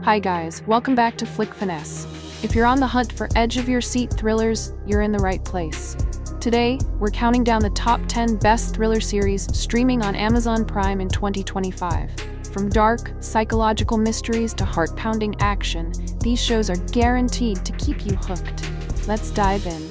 Hi guys, welcome back to Finesse. If you're on the hunt for edge-of-your-seat thrillers, you're in the right place. Today, we're counting down the top 10 best thriller series streaming on Amazon Prime in 2025. From dark, psychological mysteries to heart-pounding action, these shows are guaranteed to keep you hooked. Let's dive in.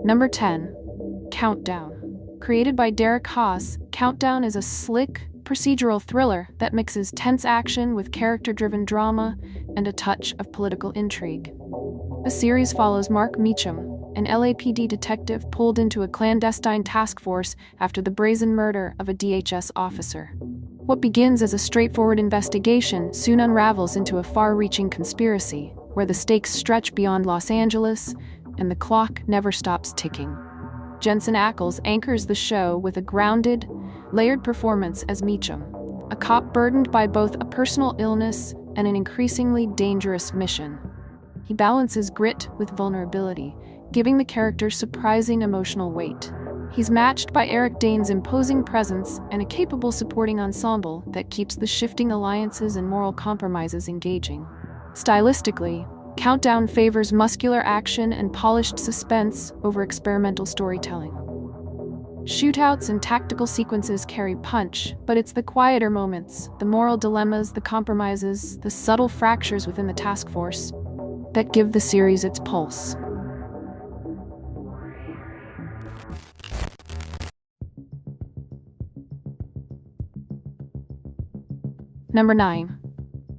Number 10. Countdown. Created by Derek Haas, Countdown is a slick, procedural thriller that mixes tense action with character-driven drama and a touch of political intrigue. The series follows Mark Meacham, an LAPD detective pulled into a clandestine task force after the brazen murder of a DHS officer. What begins as a straightforward investigation soon unravels into a far-reaching conspiracy, where the stakes stretch beyond Los Angeles and the clock never stops ticking. Jensen Ackles anchors the show with a grounded, layered performance as Meacham, a cop burdened by both a personal illness and an increasingly dangerous mission. He balances grit with vulnerability, giving the character surprising emotional weight. He's matched by Eric Dane's imposing presence and a capable supporting ensemble that keeps the shifting alliances and moral compromises engaging. Stylistically, Countdown favors muscular action and polished suspense over experimental storytelling. Shootouts and tactical sequences carry punch, but it's the quieter moments, the moral dilemmas, the compromises, the subtle fractures within the task force that give the series its pulse. Number 9.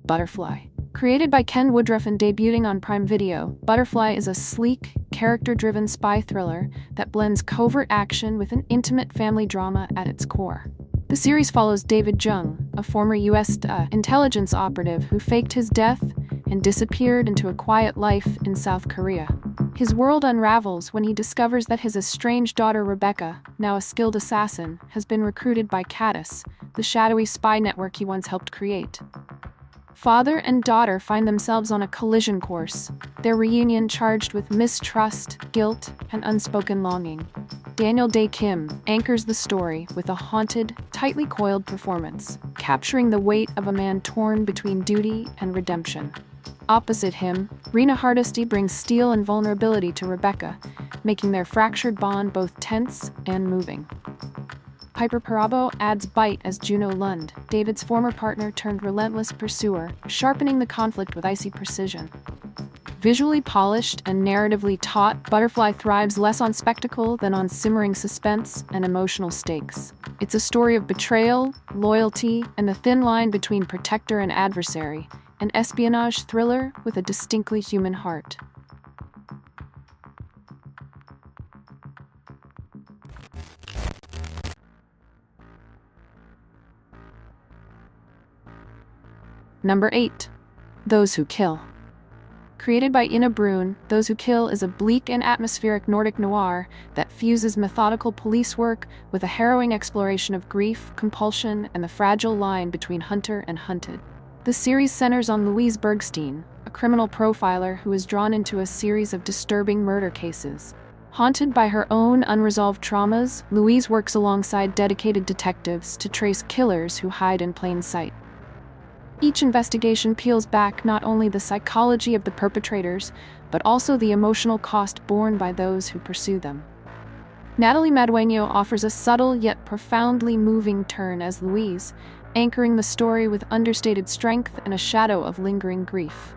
Butterfly. Created by Ken Woodruff and debuting on Prime Video, Butterfly is a sleek, character-driven spy thriller that blends covert action with an intimate family drama at its core. The series follows David Jung, a former U.S. intelligence operative who faked his death and disappeared into a quiet life in South Korea. His world unravels when he discovers that his estranged daughter Rebecca, now a skilled assassin, has been recruited by Caddis, the shadowy spy network he once helped create. Father and daughter find themselves on a collision course, their reunion charged with mistrust, guilt, and unspoken longing. Daniel Dae Kim anchors the story with a haunted, tightly coiled performance, capturing the weight of a man torn between duty and redemption. Opposite him, Rena Hardesty brings steel and vulnerability to Rebecca, making their fractured bond both tense and moving. Piper Perabo adds bite as Juno Lund, David's former partner turned relentless pursuer, sharpening the conflict with icy precision. Visually polished and narratively taut, Butterfly thrives less on spectacle than on simmering suspense and emotional stakes. It's a story of betrayal, loyalty, and the thin line between protector and adversary, an espionage thriller with a distinctly human heart. Number 8. Those Who Kill. Created by Ina Brun, Those Who Kill is a bleak and atmospheric Nordic noir that fuses methodical police work with a harrowing exploration of grief, compulsion, and the fragile line between hunter and hunted. The series centers on Louise Bergstein, a criminal profiler who is drawn into a series of disturbing murder cases. Haunted by her own unresolved traumas, Louise works alongside dedicated detectives to trace killers who hide in plain sight. Each investigation peels back not only the psychology of the perpetrators, but also the emotional cost borne by those who pursue them. Natalie Madueño offers a subtle yet profoundly moving turn as Louise, anchoring the story with understated strength and a shadow of lingering grief.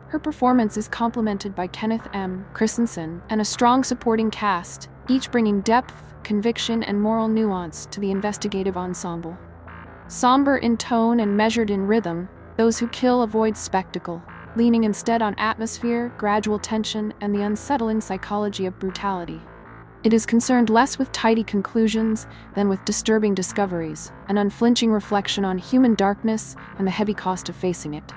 Her performance is complemented by Kenneth M. Christensen and a strong supporting cast, each bringing depth, conviction, and moral nuance to the investigative ensemble. Somber in tone and measured in rhythm, Those Who Kill avoid spectacle, leaning instead on atmosphere, gradual tension, and the unsettling psychology of brutality. It is concerned less with tidy conclusions than with disturbing discoveries, an unflinching reflection on human darkness and the heavy cost of facing it.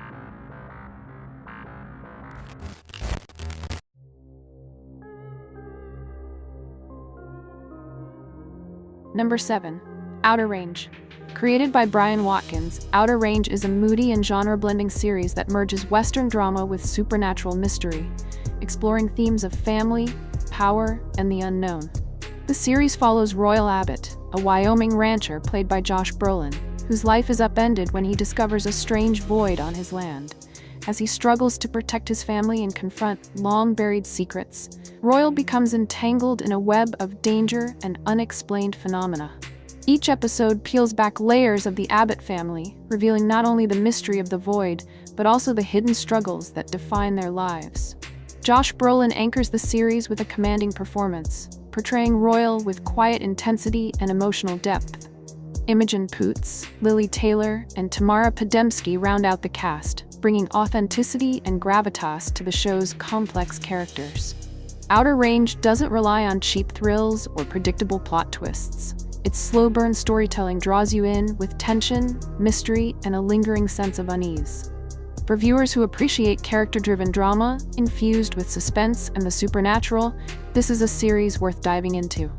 Number 7. Outer Range. Created by Brian Watkins, Outer Range is a moody and genre-blending series that merges Western drama with supernatural mystery, exploring themes of family, power, and the unknown. The series follows Royal Abbott, a Wyoming rancher played by Josh Brolin, whose life is upended when he discovers a strange void on his land. As he struggles to protect his family and confront long-buried secrets, Royal becomes entangled in a web of danger and unexplained phenomena. Each episode peels back layers of the Abbott family, revealing not only the mystery of the void, but also the hidden struggles that define their lives. Josh Brolin anchors the series with a commanding performance, portraying Royal with quiet intensity and emotional depth. Imogen Poots, Lily Taylor, and Tamara Podemski round out the cast, bringing authenticity and gravitas to the show's complex characters. Outer Range doesn't rely on cheap thrills or predictable plot twists. Its slow-burn storytelling draws you in with tension, mystery, and a lingering sense of unease. For viewers who appreciate character-driven drama, infused with suspense and the supernatural, this is a series worth diving into.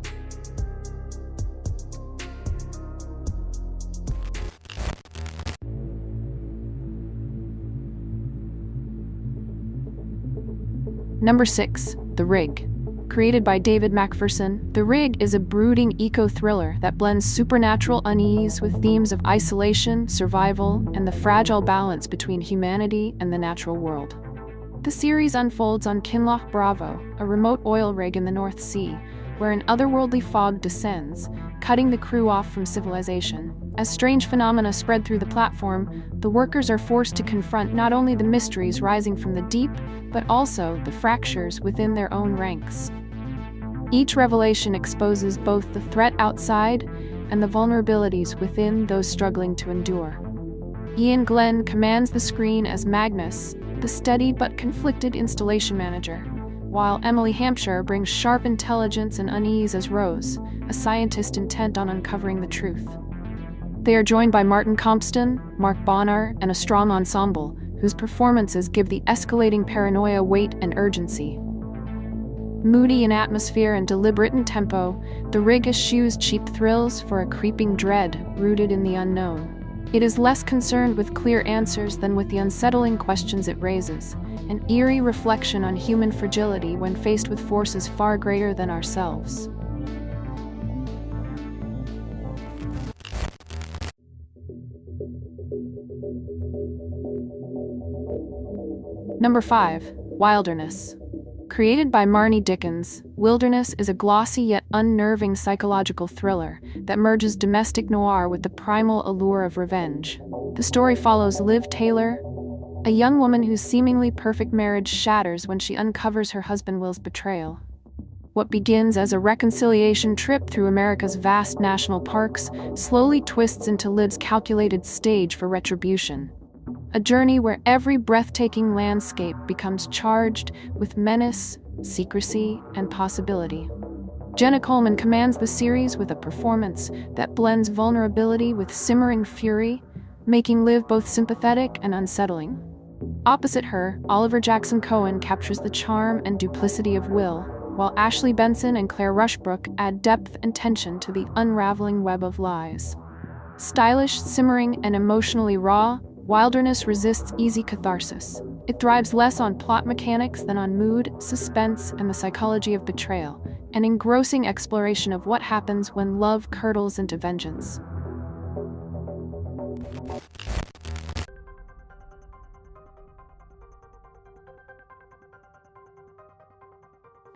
Number 6. The Rig. Created by David Macpherson, The Rig is a brooding eco-thriller that blends supernatural unease with themes of isolation, survival, and the fragile balance between humanity and the natural world. The series unfolds on Kinloch Bravo, a remote oil rig in the North Sea, where an otherworldly fog descends, cutting the crew off from civilization. As strange phenomena spread through the platform, the workers are forced to confront not only the mysteries rising from the deep, but also the fractures within their own ranks. Each revelation exposes both the threat outside and the vulnerabilities within those struggling to endure. Ian Glenn commands the screen as Magnus, the steady but conflicted installation manager, while Emily Hampshire brings sharp intelligence and unease as Rose, a scientist intent on uncovering the truth. They are joined by Martin Compston, Mark Bonnar, and a strong ensemble, whose performances give the escalating paranoia weight and urgency. Moody in atmosphere and deliberate in tempo, The Rig eschews cheap thrills for a creeping dread rooted in the unknown. It is less concerned with clear answers than with the unsettling questions it raises, an eerie reflection on human fragility when faced with forces far greater than ourselves. Number 5. Wilderness. Created by Marnie Dickens, Wilderness is a glossy yet unnerving psychological thriller that merges domestic noir with the primal allure of revenge. The story follows Liv Taylor, a young woman whose seemingly perfect marriage shatters when she uncovers her husband Will's betrayal. What begins as a reconciliation trip through America's vast national parks slowly twists into Liv's calculated stage for retribution. A journey where every breathtaking landscape becomes charged with menace, secrecy, and possibility. Jenna Coleman commands the series with a performance that blends vulnerability with simmering fury, making Liv both sympathetic and unsettling. Opposite her, Oliver Jackson Cohen captures the charm and duplicity of Will, while Ashley Benson and Claire Rushbrook add depth and tension to the unraveling web of lies. Stylish, simmering, and emotionally raw, Wilderness resists easy catharsis. It thrives less on plot mechanics than on mood, suspense, and the psychology of betrayal, an engrossing exploration of what happens when love curdles into vengeance.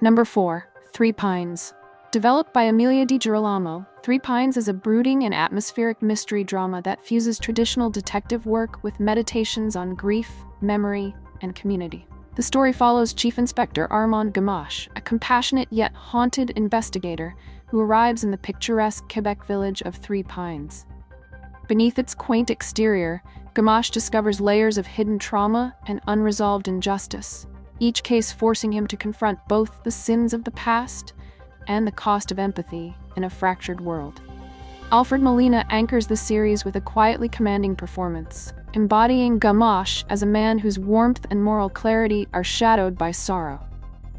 Number 4. Three Pines. Developed by Amelia DiGirolamo, Three Pines is a brooding and atmospheric mystery drama that fuses traditional detective work with meditations on grief, memory, and community. The story follows Chief Inspector Armand Gamache, a compassionate yet haunted investigator who arrives in the picturesque Quebec village of Three Pines. Beneath its quaint exterior, Gamache discovers layers of hidden trauma and unresolved injustice, each case forcing him to confront both the sins of the past and the cost of empathy in a fractured world. Alfred Molina anchors the series with a quietly commanding performance, embodying Gamache as a man whose warmth and moral clarity are shadowed by sorrow.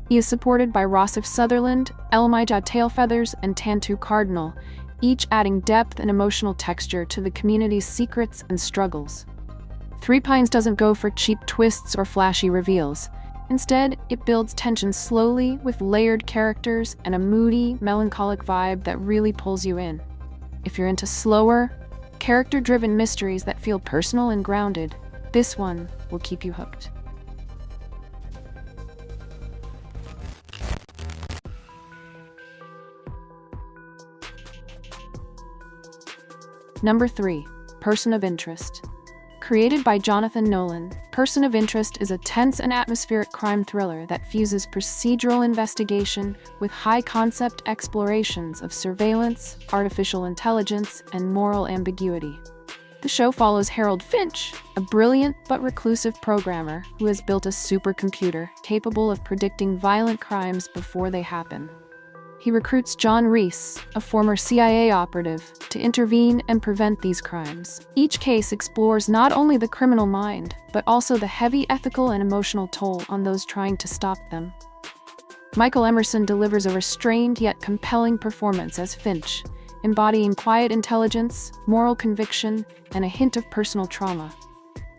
He is supported by Rossif Sutherland, Elmijah Tailfeathers, and Tantu Cardinal, each adding depth and emotional texture to the community's secrets and struggles. Three Pines doesn't go for cheap twists or flashy reveals. Instead, it builds tension slowly with layered characters and a moody, melancholic vibe that really pulls you in. If you're into slower, character-driven mysteries that feel personal and grounded, this one will keep you hooked. Number 3. Person of Interest. Created by Jonathan Nolan, Person of Interest is a tense and atmospheric crime thriller that fuses procedural investigation with high-concept explorations of surveillance, artificial intelligence, and moral ambiguity. The show follows Harold Finch, a brilliant but reclusive programmer who has built a supercomputer capable of predicting violent crimes before they happen. He recruits John Reese, a former CIA operative, to intervene and prevent these crimes. Each case explores not only the criminal mind, but also the heavy ethical and emotional toll on those trying to stop them. Michael Emerson delivers a restrained yet compelling performance as Finch, embodying quiet intelligence, moral conviction, and a hint of personal trauma.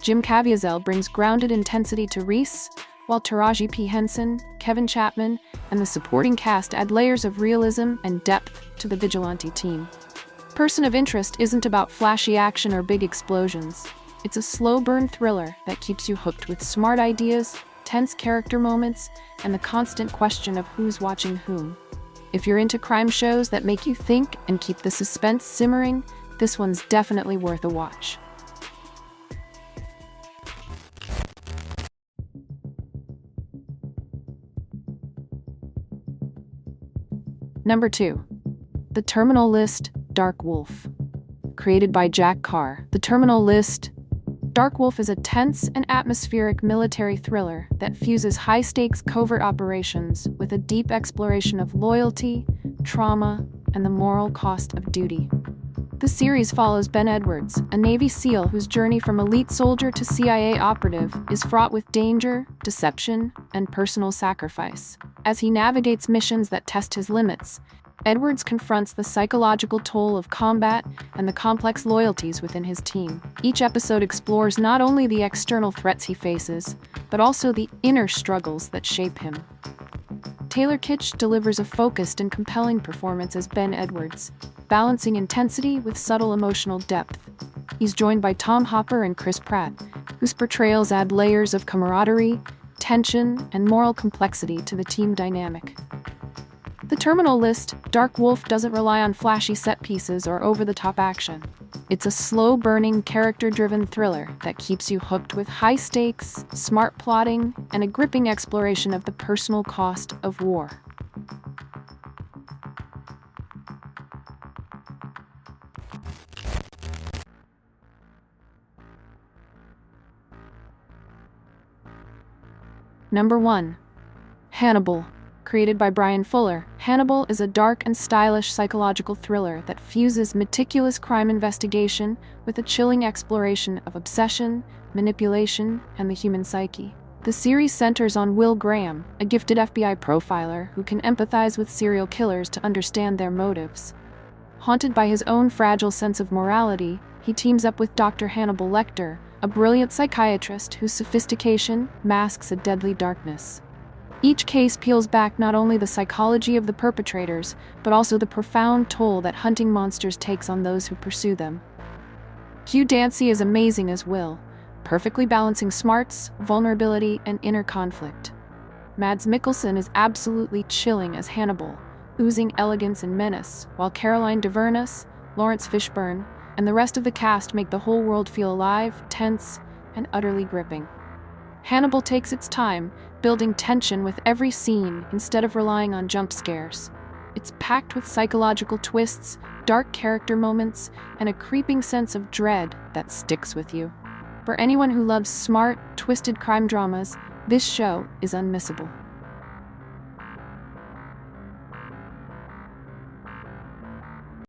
Jim Caviezel brings grounded intensity to Reese, while Taraji P. Henson, Kevin Chapman, and the supporting cast add layers of realism and depth to the vigilante team. Person of Interest isn't about flashy action or big explosions. It's a slow-burn thriller that keeps you hooked with smart ideas, tense character moments, and the constant question of who's watching whom. If you're into crime shows that make you think and keep the suspense simmering, this one's definitely worth a watch. Number 2. The Terminal List, Dark Wolf. Created by Jack Carr, The Terminal List, Dark Wolf is a tense and atmospheric military thriller that fuses high-stakes covert operations with a deep exploration of loyalty, trauma, and the moral cost of duty. The series follows Ben Edwards, a Navy SEAL whose journey from elite soldier to CIA operative is fraught with danger, deception, and personal sacrifice. As he navigates missions that test his limits, Edwards confronts the psychological toll of combat and the complex loyalties within his team. Each episode explores not only the external threats he faces, but also the inner struggles that shape him. Taylor Kitsch delivers a focused and compelling performance as Ben Edwards, balancing intensity with subtle emotional depth. He's joined by Tom Hopper and Chris Pratt, whose portrayals add layers of camaraderie, tension, and moral complexity to the team dynamic. The Terminal List, Dark Wolf doesn't rely on flashy set pieces or over-the-top action. It's a slow-burning, character-driven thriller that keeps you hooked with high stakes, smart plotting, and a gripping exploration of the personal cost of war. Number 1. Hannibal. Created by Brian Fuller, Hannibal is a dark and stylish psychological thriller that fuses meticulous crime investigation with a chilling exploration of obsession, manipulation, and the human psyche. The series centers on Will Graham, a gifted FBI profiler who can empathize with serial killers to understand their motives. Haunted by his own fragile sense of morality, he teams up with Dr. Hannibal Lecter, a brilliant psychiatrist whose sophistication masks a deadly darkness. Each case peels back not only the psychology of the perpetrators, but also the profound toll that hunting monsters takes on those who pursue them. Hugh Dancy is amazing as Will, perfectly balancing smarts, vulnerability, and inner conflict. Mads Mikkelsen is absolutely chilling as Hannibal, oozing elegance and menace, while Caroline Davernus, Lawrence Fishburne, and the rest of the cast make the whole world feel alive, tense, and utterly gripping. Hannibal takes its time, building tension with every scene instead of relying on jump scares. It's packed with psychological twists, dark character moments, and a creeping sense of dread that sticks with you. For anyone who loves smart, twisted crime dramas, this show is unmissable.